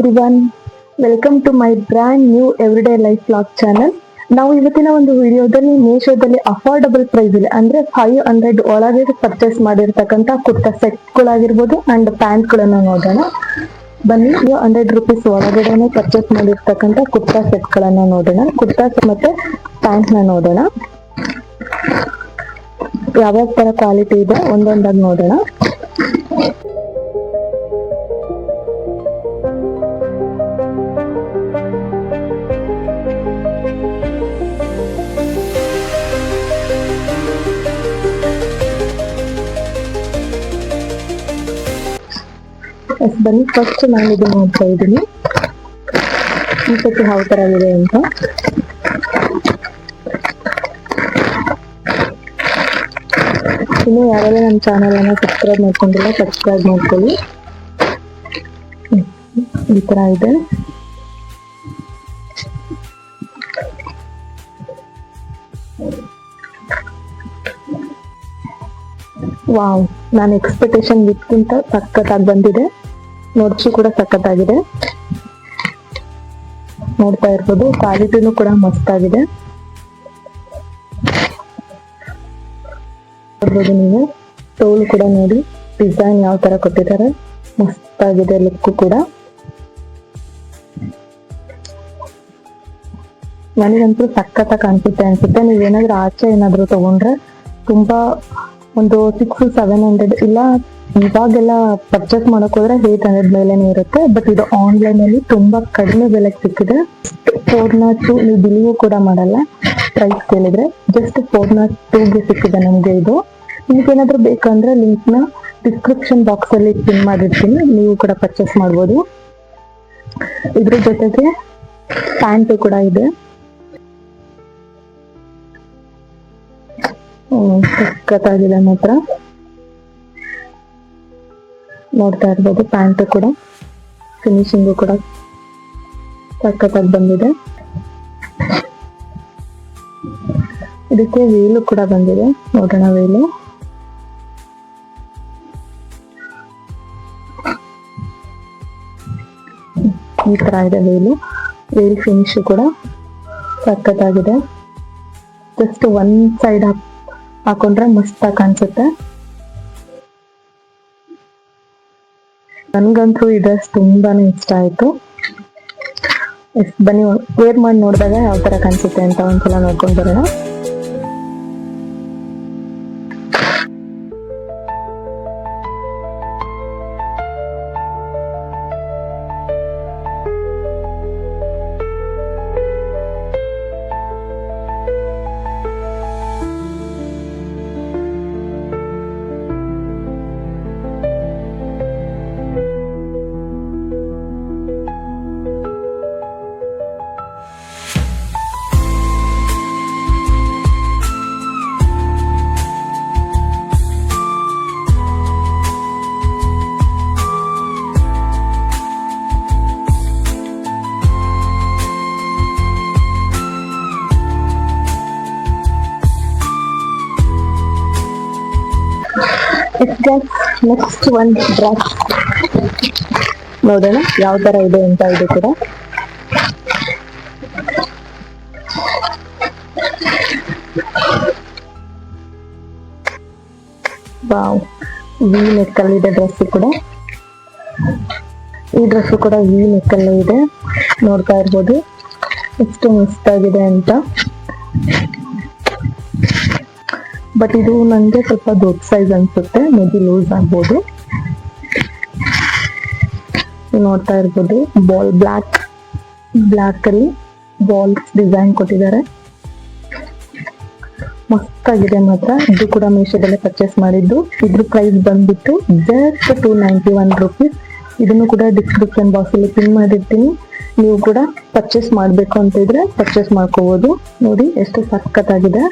Everyone, welcome to my brand new everyday life vlog channel. ನಾವು ಇವತ್ತಿನ ಒಂದು ವಿಡಿಯೋದಲ್ಲಿ ಮೀಶೋದಲ್ಲಿ ಅಫೋರ್ಡಬಲ್ ಪ್ರೈಸ್ ಇದೆ ಅಂದ್ರೆ 500 ಒಳಗೆ ಪರ್ಚೇಸ್ ಮಾಡಿರ್ತಕ್ಕಂಥ ಕುರ್ತಾ ಸೆಟ್ಗಳಾಗಿರ್ಬೋದು ಅಂಡ್ ಪ್ಯಾಂಟ್ಗಳನ್ನ ನೋಡೋಣ. ಬನ್ನಿ, 100 ರುಪೀಸ್ ಒಳಗಡೆನೆ ಪರ್ಚೇಸ್ ಮಾಡಿರ್ತಕ್ಕಂಥ ಕುರ್ತಾ ಸೆಟ್ಗಳನ್ನ ನೋಡೋಣ. ಕುರ್ತಾಸ್ ಮತ್ತೆ ಪ್ಯಾಂಟ್ ನ ನೋಡೋಣ. ಯಾವ್ಯಾವ ತರ ಕ್ವಾಲಿಟಿ ಇದೆ ಒಂದೊಂದಾಗಿ ನೋಡೋಣ. ಬನ್ನಿ, ಫಸ್ಟ್ ನಾನು ಇದು ನೋಡ್ತಾ ಇದ್ದೀನಿ ಈ ಸತಿ ಯಾವ ತರ ಇದೆ ಅಂತ. ಇನ್ನು ಯಾರೆಲ್ಲ ನಮ್ಮ ಚಾನಲ್ ಅನ್ನ ಸಬ್ಸ್ಕ್ರೈಬ್ ಮಾಡ್ಕೊಂಡಿಲ್ಲ ಸಬ್ಸ್ಕ್ರೈಬ್ ಮಾಡ್ಕೊಳ್ಳಿ. ಈ ತರ ಇದೆ. ವಾವ್, ನಾನು ಎಕ್ಸ್ಪೆಕ್ಟೇಷನ್ ಇದಕ್ಕಿಂತ ಸಖತ್ತಾಗಿ ಬಂದಿದೆ. ನೋಡ್ಸು ಕೂಡ ಸಖತ್ತಾಗಿದೆ, ನೋಡ್ತಾ ಇರ್ಬೋದು. ಕ್ವಾಲಿಟಿನೂ ಕೂಡ ಮಸ್ತ್ ಆಗಿದೆ. ನೋಡ್ಬೋದು ನೀವು, ತೋಳು ಕೂಡ ನೋಡಿ, ಡಿಸೈನ್ ಯಾವ ತರ ಕೊಟ್ಟಿದ್ದಾರೆ, ಮಸ್ತ್ ಆಗಿದೆ ಲುಕ್ ಕೂಡ. ನನಗಂತೂ ಸಖತ್ತಾಗಿ ಅನ್ಸುತ್ತೆ. ನೀವೇನಾದ್ರೂ ಆಚೆ ಏನಾದ್ರು ತಗೊಂಡ್ರೆ ತುಂಬಾ ಒಂದು 600-700 ಇಲ್ಲ, ಇವಾಗೆಲ್ಲ ಪರ್ಚೇಸ್ ಮಾಡಕ್ ಹೋದ್ರೆ 800 ಮೇಲೆನೆ ಇರುತ್ತೆ. ಬಟ್ ಇದು ಆನ್ಲೈನ್ ಅಲ್ಲಿ ತುಂಬಾ ಕಡಿಮೆ ಬೆಲೆಗೆ ಸಿಕ್ಕಿದೆ. 402 ನೀವು ಬಿಲಿಯೂ ಕೂಡ ಮಾಡಲ್ಲ ಪ್ರೈಸ್ ಕೇಳಿದ್ರೆ. ಜಸ್ಟ್ 402ಗೆ ಸಿಕ್ಕಿದೆ ನಮ್ಗೆ ಇದು. ನಿಮ್ಗೇನಾದ್ರೂ ಬೇಕಂದ್ರೆ ಲಿಂಕ್ ನ ಡಿಸ್ಕ್ರಿಪ್ಷನ್ ಬಾಕ್ಸ್ ಅಲ್ಲಿ ಪಿನ್ ಮಾಡಿರ್ತೀನಿ, ನೀವು ಕೂಡ ಪರ್ಚೇಸ್ ಮಾಡ್ಬೋದು. ಇದ್ರ ಜೊತೆಗೆ ಪ್ಯಾಂಟ್ ಕೂಡ ಇದೆ. ಸಖತ್ತಾಗಿದೆ ಮಾತ್ರ, ನೋಡ್ತಾ ಇರ್ಬೋದು. ಪ್ಯಾಂಟ್ ಕೂಡ ಫಿನಿಶಿಂಗು ಕೂಡ ಸಖತ್ತಾಗಿ ಬಂದಿದೆ. ಇದಕ್ಕೆ ವೇಲು ಕೂಡ ಬಂದಿದೆ, ನೋಡೋಣ ವೇಲು. ಈ ತರ ಇದೆ ವೇಲ್ ಫಿನಿಶ್ ಕೂಡ ಸಖತ್ತಾಗಿದೆ. ಜಸ್ಟ್ ಒನ್ ಸೈಡ್ ಹಾಕೊಂಡ್ರೆ ಮಸ್ತ್ ಆಗಿ ಕಾಣಿಸುತ್ತೆ. ನನ್ಗಂತೂ ಈ ಡ್ರೆಸ್ ತುಂಬಾನೇ ಇಷ್ಟ ಆಯ್ತು. ಬನ್ನಿ, ವೇರ್ ಮಾಡಿ ನೋಡಿದಾಗ ಯಾವ ತರ ಕಾಣಿಸುತ್ತೆ ಅಂತ ಒಂದ್ಸಲ ನೋಡ್ಕೊಂಡ್ ಬರೋಣ. ನೆಕ್ಸ್ಟ್ ಒನ್ ಡ್ರೆಸ್ ನೋಡೋಣ ಯಾವ ತರ ಇದೆ ಅಂತ. ಇದು ಕೂಡ ವಾವ್, ವಿ ನೆಕ್ ಅಲ್ಲಿ ಇದೆ ಡ್ರೆಸ್ ಕೂಡ. ಈ ಡ್ರೆಸ್ ಕೂಡ ವಿ ನೆಕ್ ಅಲ್ಲೇ ಇದೆ, ನೋಡ್ತಾ ಇರ್ಬೋದು ಎಷ್ಟು ಮಸ್ತ್ ಆಗಿದೆ ಅಂತ. ಬಟ್ ಇದು ನನಗೆ ಸ್ವಲ್ಪ ದೊಡ್ಡ ಸೈಜ್ ಅನ್ಸುತ್ತೆ, ಮೇ ಬಿ ಲೂಸ್ ಆಗ್ಬೋದು. ನೋಡ್ತಾ ಇರ್ಬೋದು ಬಾಲ್ ಬ್ಲಾಕ್ ಅಲ್ಲಿ ಬಾಲ್ಸ್ ಡಿಸೈನ್ ಕೊಟ್ಟಿದ್ದಾರೆ, ಮಸ್ತ್ ಆಗಿದೆ ಮಾತ್ರ. ಇದು ಕೂಡ ಮೀಶೋದಲ್ಲೇ ಪರ್ಚೇಸ್ ಮಾಡಿದ್ದು. ಇದ್ರ ಪ್ರೈಸ್ ಬಂದ್ಬಿಟ್ಟು ಜಸ್ಟ್ 291 ರುಪೀಸ್. ಇದನ್ನು ಕೂಡ ಡಿಸ್ಕ್ರಿಪ್ಷನ್ ಬಾಕ್ಸ್ ಅಲ್ಲಿ ಪಿನ್ ಮಾಡಿರ್ತೀನಿ, ನೀವು ಕೂಡ ಪರ್ಚೇಸ್ ಮಾಡ್ಬೇಕು ಅಂತ ಇದ್ರೆ ಪರ್ಚೇಸ್ ಮಾಡ್ಕೋಬಹುದು. ನೋಡಿ ಎಷ್ಟು ಸಖತ್ತಾಗಿದೆ.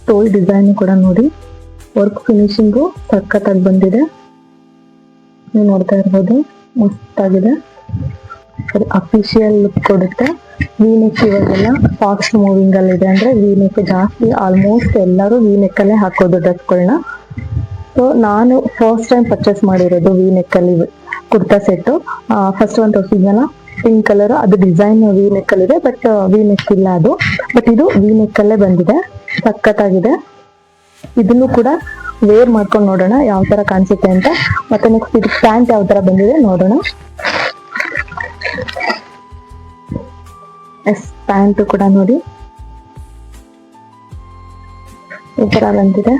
ಟೋಲ್ ಡಿಸೈನ್ ಕೂಡ ನೋಡಿ, ವರ್ಕ್ ಫಿನಿಶಿಂಗು ಸಖತ್ತಾಗಿ ಬಂದಿದೆ. ನೀವು ನೋಡ್ತಾ ಇರ್ಬೋದು ಮಸ್ತ್ ಆಗಿದೆ. ಅಫಿಷಿಯಲ್ ಲುಕ್ ಕೊಡುತ್ತೆ. ವಿ ನೆಕ್ ಇವಾಗೆಲ್ಲ ಫಾಸ್ಟ್ ಮೂವಿಂಗ್ ಅಲ್ಲಿ ಇದೆ, ಅಂದ್ರೆ ವಿ ನೆಕ್ ಜಾಸ್ತಿ ಆಲ್ಮೋಸ್ಟ್ ಎಲ್ಲರೂ ವಿ ನೆಕ್ ಅಲ್ಲೇ ಹಾಕೋದು ಡ್ರೆಸ್ಗಳನ್ನ. ಸೊ ನಾನು ಫಸ್ಟ್ ಟೈಮ್ ಪರ್ಚೇಸ್ ಮಾಡಿರೋದು ವಿ ನೆಕ್ ಅಲ್ಲಿ ಕುರ್ತಾ ಸೆಟ್ಟು. ಫಸ್ಟ್ ಒಂದು ತೋರಿಸಿದ್ನಲ್ಲ ಪಿಂಕ್ ಕಲರ್, ಅದು ಡಿಸೈನ್ ವಿ ನೆಕ್ ಅಲ್ಲಿ ಇದೆ, ಬಟ್ ವಿ ನೆಕ್ ಇಲ್ಲ ಅದು, ಬಟ್ ಇದು ವಿ ನೆಕ್ ಅಲ್ಲೇ ಬಂದಿದೆ, ಸಖತ್ತಾಗಿದೆ. ಇದನ್ನು ಕೂಡ ವೇರ್ ಮಾಡ್ಕೊಂಡು ನೋಡೋಣ ಯಾವ ತರ ಕಾಣಿಸುತ್ತೆ ಅಂತ. ಮತ್ತೆ ನೆಕ್ಸ್ಟ್ ಇದು ಪ್ಯಾಂಟ್ ಯಾವ ತರ ಬಂದಿದೆ ನೋಡೋಣ. ಎಸ್, ಪ್ಯಾಂಟ್ ಕೂಡ ನೋಡಿ ಈ ತರ ಬಂದಿದೆ,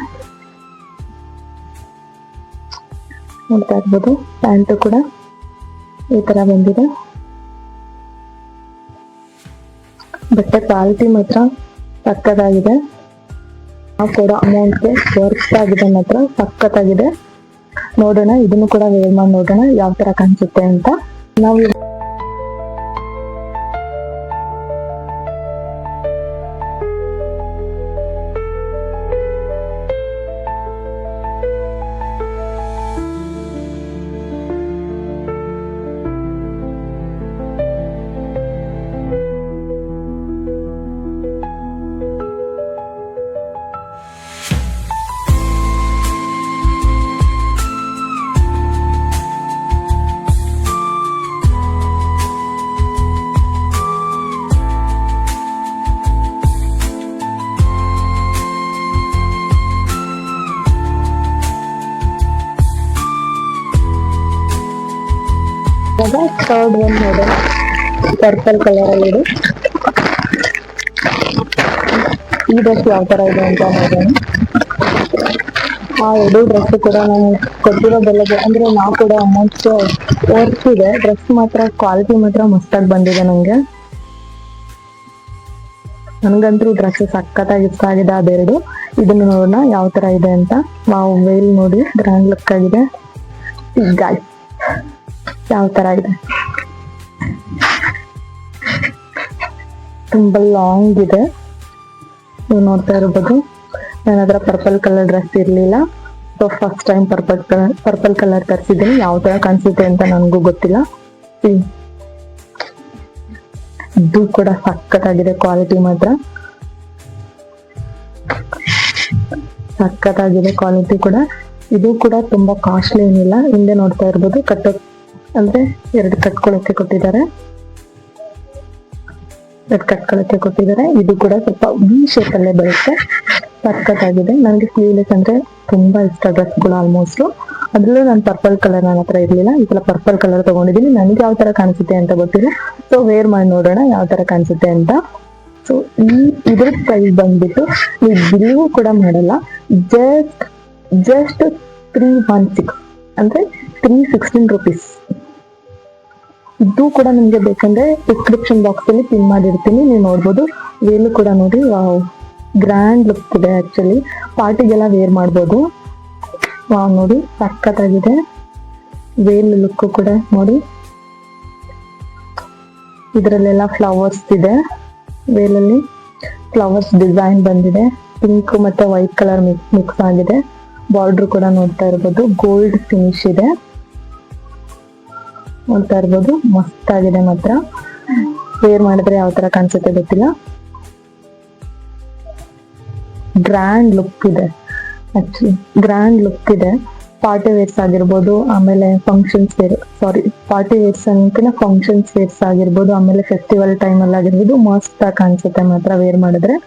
ನೋಡ್ತಾ ಇರ್ಬೋದು. ಪ್ಯಾಂಟ್ ಕೂಡ ಈ ತರ ಬಂದಿದೆ. ಬಟ್ಟೆ ಕ್ವಾಲಿಟಿ ಮಾತ್ರ ಸಕ್ಕತ್ತಾಗಿದೆ. ನಾವು ಕೊಡೋ ಅಮೌಂಟ್ಗೆ ವರ್ತ್ ಆಗಿದೆ, ಮಾತ್ರ ಸಕ್ಕತ್ತಾಗಿದೆ. ನೋಡೋಣ, ಇದನ್ನು ಕೂಡ ವೇರ್ ಮಾಡಿ ನೋಡೋಣ ಯಾವ ತರ ಕಾಣಿಸುತ್ತೆ ಅಂತ. ನಾವು ಥರ್ಡ್ ಒನ್ ನೋಡೋಣ, ಪರ್ಪಲ್ ಕಲರ್ ಅಲ್ಲಿ ಇದೆ. ಈ ಡ್ರೆಸ್ ಯಾವ ತರ ಇದೆ ಅಂತ ನೋಡೋಣ. ಆ ಎರಡು ಡ್ರೆಸ್ ಕೂಡ ನಾವು ಕೊಟ್ಟಿರೋ ಬೆಲೆಗೆ, ಅಂದ್ರೆ ನಾವು ಕೂಡ ಅಮೌಂಟ್ ವರ್ತ್ ಇದೆ. ಡ್ರೆಸ್ ಮಾತ್ರ ಕ್ವಾಲಿಟಿ ಮಾತ್ರ ಮಸ್ತಾಗಿ ಬಂದಿದೆ ನಂಗೆ. ನನ್ಗಂತೂ ಡ್ರೆಸ್ ಸಖತ್ತಾಗಿ ಇಷ್ಟ ಆಗಿದೆ ಅದೆರಡು. ಇದನ್ನು ನೋಡೋಣ ಯಾವ ತರ ಇದೆ ಅಂತ. ನಾವು ವೇಲ್ ನೋಡಿ ಗ್ರ್ಯಾಂಡ್ ಲುಕ್ ಆಗಿದೆ. ಗಾಯ್ಸ್ ಯಾವ ತರ ಇದೆ, ತುಂಬಾ ಲಾಂಗ್ ಇದೆ. ನೀವು ನೋಡ್ತಾ ಇರ್ಬೋದು, ನನ್ನ ಹತ್ರ ಪರ್ಪಲ್ ಕಲರ್ ಡ್ರೆಸ್ ಇರ್ಲಿಲ್ಲ, so first time purple colour ತರಿಸಿದ್ದೀನಿ. ಯಾವ ತರ ಕಾಣಿಸುತ್ತೆ ಅಂತ ನನಗೂ ಗೊತ್ತಿಲ್ಲ. ಇದು ಕೂಡ ಸಖತ್ತಾಗಿದೆ, ಕ್ವಾಲಿಟಿ ಮಾತ್ರ ಸಖತ್ತಾಗಿದೆ, ಕ್ವಾಲಿಟಿ ಕೂಡ. ಇದು ಕೂಡ ತುಂಬಾ ಕಾಸ್ಟ್ಲಿ ಏನಿಲ್ಲ. ಹಿಂದೆ ನೋಡ್ತಾ ಇರ್ಬೋದು, ಅಂದ್ರೆ ಎರಡು ಕಟ್ಕೊಳಕ್ಕೆ ಕೊಟ್ಟಿದ್ದಾರೆ, ಇದು ಕೂಡ ಸ್ವಲ್ಪ ವಿ ಶೇಪ್ ಅಲ್ಲೇ ಬರುತ್ತೆ, ಸಖತ್ತಾಗಿದೆ. ನನಗೆ ಸ್ಲೀವ್ಲೆಸ್ ಅಂದ್ರೆ ತುಂಬಾ ಇಷ್ಟ ಡ್ರೆಸ್ಗಳು ಆಲ್ಮೋಸ್ಟ್. ಅದ್ರಲ್ಲೂ ನಾನು ಪರ್ಪಲ್ ಕಲರ್ ನನ್ನ ಹತ್ರ ಇರ್ಲಿಲ್ಲ, ಈ ಸಲ ಪರ್ಪಲ್ ಕಲರ್ ತಗೊಂಡಿದ್ದೀನಿ. ನನಗೆ ಯಾವ ತರ ಕಾಣಿಸುತ್ತೆ ಅಂತ ಗೊತ್ತಿಲ್ಲ, ಸೊ ವೇರ್ ಮಾಡಿ ನೋಡೋಣ ಯಾವ ತರ ಕಾಣಿಸುತ್ತೆ ಅಂತ. ಸೊ ಇದ್ರ ಪ್ರೈಸ್ ಬಂದ್ಬಿಟ್ಟು ನೀವು ಬಿಲ್ಲು ಕೂಡ ಮಾಡಲ್ಲ, ಜಸ್ಟ್ 316 ಅಂದ್ರೆ 316 rupees. ಇದು ಕೂಡ ನಿಮ್ಗೆ ಬೇಕಂದ್ರೆ ಡಿಸ್ಕ್ರಿಪ್ಷನ್ ಬಾಕ್ಸ್ ಅಲ್ಲಿ ಪಿನ್ ಮಾಡಿರ್ತೀನಿ, ನೀವು ನೋಡ್ಬೋದು. ವೇಲು ಕೂಡ ನೋಡಿ, ವಾವ್ ಗ್ರ್ಯಾಂಡ್ ಲುಕ್ ಇದೆ. ಆಕ್ಚುಲಿ ಪಾರ್ಟಿಗೆಲ್ಲ ವೇರ್ ಮಾಡ್ಬೋದು. ವಾವ್ ನೋಡಿ ಸಖತ್ತಾಗಿದೆ. ವೇಲ್ ಲುಕ್ ಕೂಡ ನೋಡಿ, ಇದರಲ್ಲೆಲ್ಲ ಫ್ಲವರ್ಸ್ ಇದೆ. ವೇಲಲ್ಲಿ ಫ್ಲವರ್ಸ್ ಡಿಸೈನ್ ಬಂದಿದೆ, ಪಿಂಕ್ ಮತ್ತೆ ವೈಟ್ ಕಲರ್ ಮಿಕ್ಸ್ ಆಗಿದೆ. ಬಾರ್ಡರ್ ಕೂಡ ನೋಡ್ತಾ ಇರ್ಬೋದು, ಗೋಲ್ಡ್ ಫಿನಿಶ್ ಇದೆ, ನೋಡ್ತಾ ಇರ್ಬೋದು. ಮಸ್ತ್ ಆಗಿದೆ ಮಾತ್ರ. ವೇರ್ ಮಾಡಿದ್ರೆ ಯಾವ ತರ ಕಾಣಿಸುತ್ತೆ ಗೊತ್ತಿಲ್ಲ. ಗ್ರ್ಯಾಂಡ್ ಲುಕ್ ಇದೆ, ಆಕ್ಚುಲಿ ಗ್ರ್ಯಾಂಡ್ ಲುಕ್ ಇದೆ. ಪಾರ್ಟಿ ವೇರ್ಸ್ ಆಗಿರ್ಬೋದು, ಆಮೇಲೆ ಪಾರ್ಟಿ ವೇರ್ಸ್ ಅಂಕಿನ ಫಂಕ್ಷನ್ಸ್ ವೇರ್ಸ್ ಆಗಿರ್ಬೋದು, ಆಮೇಲೆ ಫೆಸ್ಟಿವಲ್ ಟೈಮ್ ಅಲ್ಲಿ ಆಗಿರ್ಬೋದು, ಮಸ್ತ್ ಆಗಿ ಕಾಣಿಸುತ್ತೆ ಮಾತ್ರ ವೇರ್ ಮಾಡಿದ್ರೆ.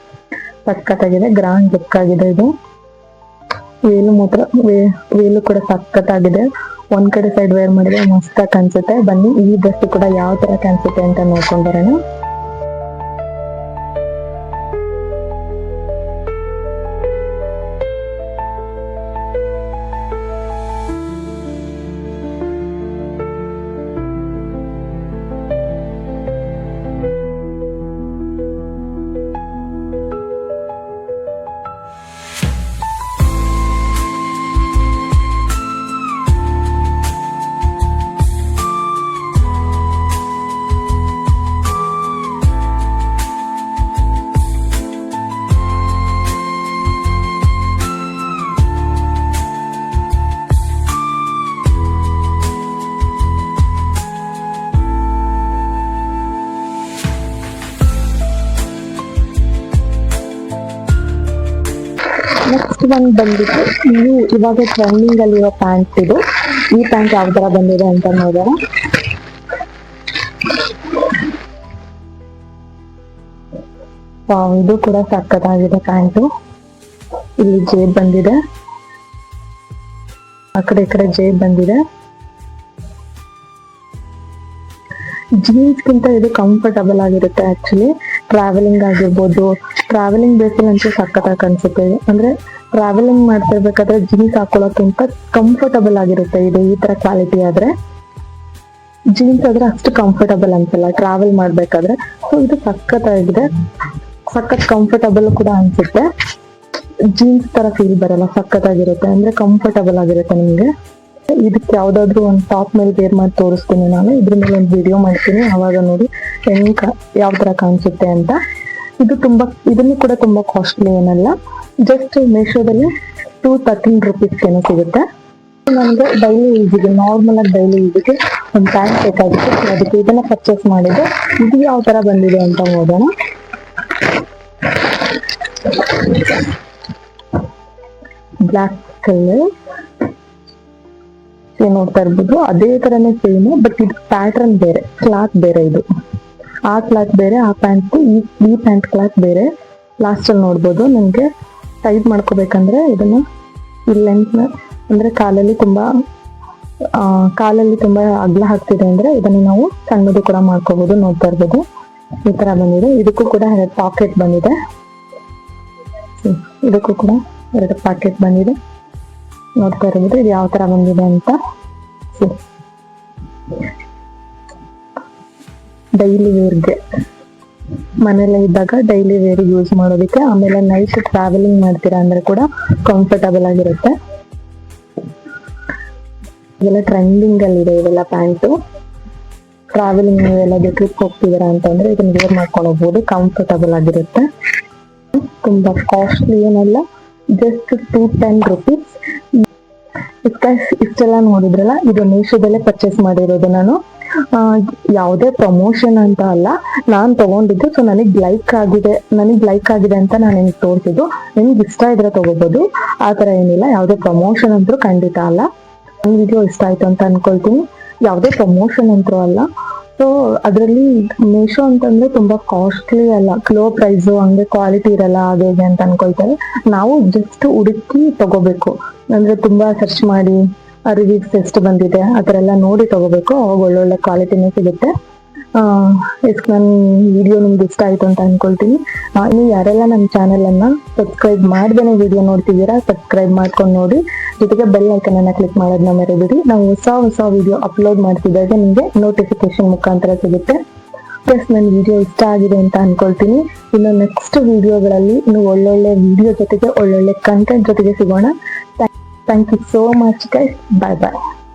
ಸಖತ್ತಾಗಿದೆ, ಗ್ರ್ಯಾಂಡ್ ಲುಕ್ ಆಗಿದೆ ಇದು. ವೇಲು ಕೂಡ ಸಖತ್ತಾಗಿದೆ. ಒಂದ್ ಕಡೆ ಸೈಡ್ ವೇರ್ ಮಾಡಿದ್ರೆ ಮಸ್ತ್ ಆಗಿ ಕಾಣಿಸುತ್ತೆ. ಬನ್ನಿ ಈ ಡ್ರೆಸ್ ಕೂಡ ಯಾವ ತರ ಕಾಣಿಸುತ್ತೆ ಅಂತ ನೋಡ್ಕೊಂಡ್ ಬರೋಣ. ನೆಕ್ಸ್ಟ್ ಒಂದು ಬಂದ್ಬಿಟ್ಟು ಇವಾಗ ಟ್ರೆಂಡಿಂಗ್ ಅಲ್ಲಿರೋ ಪ್ಯಾಂಟ್ ಇದು. ಈ ಪ್ಯಾಂಟ್ ಯಾವ ತರ ಬಂದಿದೆ ಅಂತ ನೋಡೋಣ. ಇದು ಕೂಡ ಸಕ್ಕತ್ತಾಗಿದೆ ಪ್ಯಾಂಟು. ಇಲ್ಲಿ ಜೇಬ್ ಬಂದಿದೆ, ಆ ಕಡೆ ಈ ಕಡೆ ಜೇಬ್ ಬಂದಿದೆ. ಜೀನ್ಸ್ ಗಿಂತ ಇದು ಕಂಫರ್ಟಬಲ್ ಆಗಿರುತ್ತೆ. ಆಕ್ಚುಲಿ ಟ್ರಾವೆಲಿಂಗ್ ಆಗಿರ್ಬೋದು, ಟ್ರಾವೆಲಿಂಗ್ ಬೇಸಲ್ಲಿ ಅಂತೂ ಸಕ್ಕತ್ತಾಗಿ ಅನ್ಸುತ್ತೆ. ಅಂದ್ರೆ ಟ್ರಾವೆಲಿಂಗ್ ಮಾಡ್ತಿರ್ಬೇಕಾದ್ರೆ ಜೀನ್ಸ್ ಹಾಕೊಳ್ಳೋಕ್ಕಿಂತ ಕಂಫರ್ಟಬಲ್ ಆಗಿರುತ್ತೆ ಇದು. ಈ ತರ ಕ್ವಾಲಿಟಿ ಆದ್ರೆ ಜೀನ್ಸ್ ಆದ್ರೆ ಅಷ್ಟು ಕಂಫರ್ಟಬಲ್ ಅನ್ಸಲ್ಲ ಟ್ರಾವೆಲ್ ಮಾಡ್ಬೇಕಾದ್ರೆ. ಸೊ ಇದು ಸಕ್ಕತ್ತಾಗಿದೆ, ಸಖತ್ ಕಂಫರ್ಟಬಲ್ ಕೂಡ ಅನ್ಸುತ್ತೆ. ಜೀನ್ಸ್ ತರ ಫೀಲ್ ಬರಲ್ಲ, ಸಖತ್ತಾಗಿರುತ್ತೆ. ಅಂದ್ರೆ ಕಂಫರ್ಟಬಲ್ ಆಗಿರುತ್ತೆ ನಿಮ್ಗೆ. ಇದಕ್ಕೆ ಯಾವ್ದಾದ್ರು ಒಂದು ಟಾಪ್ ಮೇಲೆ ವೇರ್ ಮಾಡಿ ತೋರಿಸ್ತೀನಿ ನಾನು. ಇದ್ರ ಮೇಲೆ ಒಂದು ವಿಡಿಯೋ ಮಾಡ್ತೀನಿ, ಅವಾಗ ನೋಡಿ ಯಾವ ತರ ಕಾಣಿಸುತ್ತೆ ಅಂತ. ಇದನ್ನು ಕೂಡ ತುಂಬಾ ಕಾಸ್ಟ್ಲಿ ಏನಲ್ಲ, ಜಸ್ಟ್ ಮೀಶೋದಲ್ಲಿ 213 ರೂಪೀಸ್ಗೇನೋ ಸಿಗುತ್ತೆ. ನನಗೆ ಡೈಲಿ ಯೂಸಿಗೆ, ನಾರ್ಮಲ್ ಆಗಿ ಡೈಲಿ ಯೂಸಿಗೆ ಒಂದು ಪ್ಯಾಂಟ್ ಬೇಕಾಗಿತ್ತು, ಅದಕ್ಕೆ ಇದನ್ನ ಪರ್ಚೇಸ್ ಮಾಡಿದೆ. ಇದು ಯಾವ ತರ ಬಂದಿದೆ ಅಂತ ನೋಡೋಣ. ಬ್ಲಾಕ್ ಕಲರ್ ನೋಡ್ತಾ ಇರ್ಬೋದು, ಅದೇ ತರನೇ ಸೇಮ್, ಬಟ್ ಇದು ಪ್ಯಾಟರ್ನ್ ಬೇರೆ, ಕ್ಲಾತ್ ಬೇರೆ. ಇದು ಆ ಕ್ಲಾತ್ ಬೇರೆ, ಆ ಪ್ಯಾಂಟ್ ಈ ಪ್ಯಾಂಟ್ ಕ್ಲಾತ್ ಬೇರೆ. ಲಾಸ್ಟ್ ಅಲ್ಲಿ ನೋಡ್ಬೋದು. ನನಗೆ ಟೈಟ್ ಮಾಡ್ಕೋಬೇಕಂದ್ರೆ ಇದನ್ನ ಈ ಲೆಂತ್ ಅಂದ್ರೆ ಕಾಲಲ್ಲಿ ತುಂಬಾ ಅಗಲ ಹಾಕ್ತಿದೆ ಅಂದ್ರೆ ಇದನ್ನ ನಾವು ಸಣ್ಣದು ಕೂಡ ಮಾಡ್ಕೋಬಹುದು. ನೋಡ್ತಾ ಇರ್ಬೋದು ಈ ತರ ಬಂದಿದೆ. ಇದಕ್ಕೂ ಕೂಡ 2 ಪಾಕೆಟ್ ಬಂದಿದೆ. ಇದಕ್ಕೂ ಕೂಡ 2 ಪಾಕೆಟ್ ಬಂದಿದೆ. ನೋಡ್ತಾ ಇರ್ಬೋದು ಇದು ಯಾವ ತರ ಬಂದಿದೆ ಅಂತ. ಡೈಲಿ ವೇರ್ಗೆ, ಮನೇಲಿ ಇದ್ದಾಗ ಡೈಲಿ ವೇರ್ ಯೂಸ್ ಮಾಡೋದಕ್ಕೆ, ಆಮೇಲೆ ನೈಟ್ ಟ್ರಾವೆಲಿಂಗ್ ಮಾಡ್ತೀರಾ ಅಂದ್ರೆ ಕೂಡ ಕಂಫರ್ಟಬಲ್ ಆಗಿರುತ್ತೆ. ಇವೆಲ್ಲ ಟ್ರೆಂಡಿಂಗ್ ಅಲ್ಲಿ ಇದೆ ಇವೆಲ್ಲ ಪ್ಯಾಂಟು. ಟ್ರಾವೆಲಿಂಗ್ ನೀವೆಲ್ಲ ಟ್ರಿಪ್ ಹೋಗ್ತಿದ್ದೀರಾ ಅಂತಂದ್ರೆ ಇದನ್ನ ವೇರ್ ಮಾಡ್ಕೊಂಡು ಹೋಗ್ಬೋದು, ಕಂಫರ್ಟಬಲ್ ಆಗಿರುತ್ತೆ. ತುಂಬಾ ಕಾಸ್ಟ್ಲಿ ಏನಲ್ಲ, ಜಸ್ಟ್ 210 ರೂಪೀಸ್. ಇಷ್ಟೆಲ್ಲ ನೋಡಿದ್ರಲ್ಲ, ಇದು ಮೀಶೋದಲ್ಲೇ ಪರ್ಚೇಸ್ ಮಾಡಿರೋದು ನಾನು. ಯಾವುದೇ ಪ್ರಮೋಷನ್ ಅಂತ ಅಲ್ಲ, ನಾನ್ ತಗೊಂಡಿದ್ದು. ಸೊ ನನಗ್ ಲೈಕ್ ಆಗಿದೆ ಅಂತ ನಾನು ನಿಮ್ಗೆ ತೋರಿಸಿದ್ದು. ನಿಮ್ಗೆ ಇಷ್ಟ ಇದ್ರೆ ತಗೋಬಹುದು, ಆ ತರ ಏನಿಲ್ಲ. ಯಾವುದೇ ಪ್ರಮೋಷನ್ ಅಂತೂ ಖಂಡಿತ ಅಲ್ಲ. ನನ್ ವಿಡಿಯೋ ಇಷ್ಟ ಆಯ್ತು ಅಂತ ಅನ್ಕೊಳ್ತೀನಿ. ಯಾವುದೇ ಪ್ರಮೋಷನ್ ಅಂತೂ ಅಲ್ಲ. ಸೊ ಅದ್ರಲ್ಲಿ ಮೀಶೋ ಅಂತಂದ್ರೆ ತುಂಬಾ ಕಾಸ್ಟ್ಲಿ ಅಲ್ಲ, ಲೋ ಪ್ರೈಸ್, ಹಂಗೆ ಕ್ವಾಲಿಟಿ ಇರಲ್ಲ ಹಾಗೆ ಅಂತ ಅನ್ಕೊಳ್ತಾರೆ. ನಾವು ಜಸ್ಟ್ ಹುಡುಕಿ ತಗೋಬೇಕು. ಅಂದ್ರೆ ತುಂಬಾ ಸರ್ಚ್ ಮಾಡಿ ರಿವ್ಯೂಸ್ ಎಷ್ಟು ಬಂದಿದೆ ಆತರ ಎಲ್ಲ ನೋಡಿ ತಗೋಬೇಕು, ಅವಾಗ ಒಳ್ಳೊಳ್ಳೆ ಕ್ವಾಲಿಟಿನೇ ಸಿಗುತ್ತೆ. ನನ್ನ ವಿಡಿಯೋ ನಿಮ್ಗೆ ಇಷ್ಟ ಆಯ್ತು ಅಂತ ಅನ್ಕೊಳ್ತೀನಿ. ನೀವು ಯಾರೆಲ್ಲ ನಮ್ಮ ಚಾನೆಲ್ ಅನ್ನ ಸಬ್ಸ್ಕ್ರೈಬ್ ಮಾಡ್ದೇನೆ ವಿಡಿಯೋ ನೋಡ್ತಿದ್ದೀರಾ, ಸಬ್ಸ್ಕ್ರೈಬ್ ಮಾಡ್ಕೊಂಡು ನೋಡಿ. ಜೊತೆಗೆ ಬೆಲ್ ಐಕನ್ ಅನ್ನ ಕ್ಲಿಕ್ ಮಾಡೋದನ್ನ ಮರೆಯಬೇಡಿ. ನಾವು ಹೊಸ ವಿಡಿಯೋ ಅಪ್ಲೋಡ್ ಮಾಡ್ತಿದ್ದಾಗ ನಿಮಗೆ ನೋಟಿಫಿಕೇಶನ್ ಮುಖಾಂತರ ಸಿಗುತ್ತೆ. ಪ್ಲಸ್ ನನ್ನ ವಿಡಿಯೋ ಇಷ್ಟ ಆಗಿದೆ ಅಂತ ಅನ್ಕೊಳ್ತೀನಿ. ಇನ್ನು ನೆಕ್ಸ್ಟ್ ವಿಡಿಯೋಗಳಲ್ಲಿ ಇನ್ನು ಒಳ್ಳೊಳ್ಳೆ ವಿಡಿಯೋ ಜೊತೆಗೆ, ಒಳ್ಳೊಳ್ಳೆ ಕಂಟೆಂಟ್ ಜೊತೆಗೆ ಸಿಗೋಣ. Thank you so much guys. Bye bye.